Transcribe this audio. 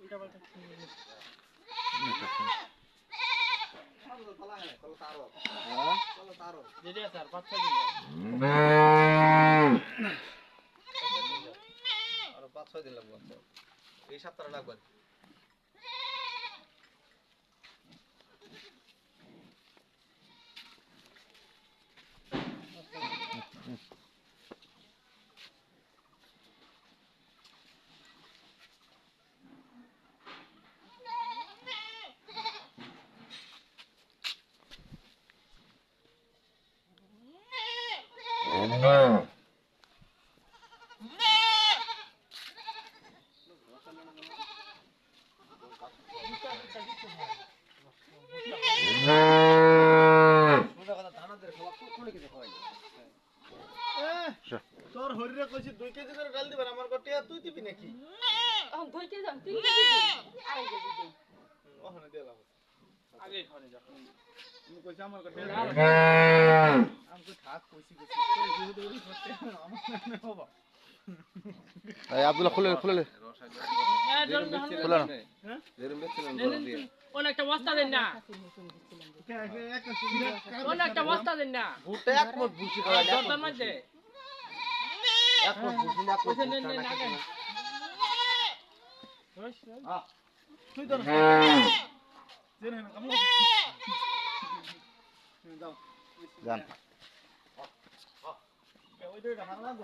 উল্টা পাল্টা যেটা স্যার 5-6 দিন আর 5-6 দিন লাগবে এই সপ্তাহে লাগবে তোর হরিরে কইছি 2 কেজি করে ডাল দিবেন আমার কটিয়া তুই দিবি নাকি এখন 2 কেজি 3 কেজি আড়াই কেজি দিই ওখানে দিলাম আগে ঘরে যা তুমি কইছ আমার কটিয়া আমি কই থাক কইছি কই দিদি করতে আমার না বাবা এই আব্দুল্লাহ খুলে খুলে খুলে না হ্যাঁ যেরম বেচছিলেন দিয়ে ওন একটা বস্তা দেন না ওন একটা বস্তা দেন না ভুট্টা এক মত ভুসি খাওয়া দরদার মধ্যে এক মত ভুসি না পয়সা নেন নেন আগে তুই তো জেনে না কামলা যাও জান ওই দুইটা হাংলা তো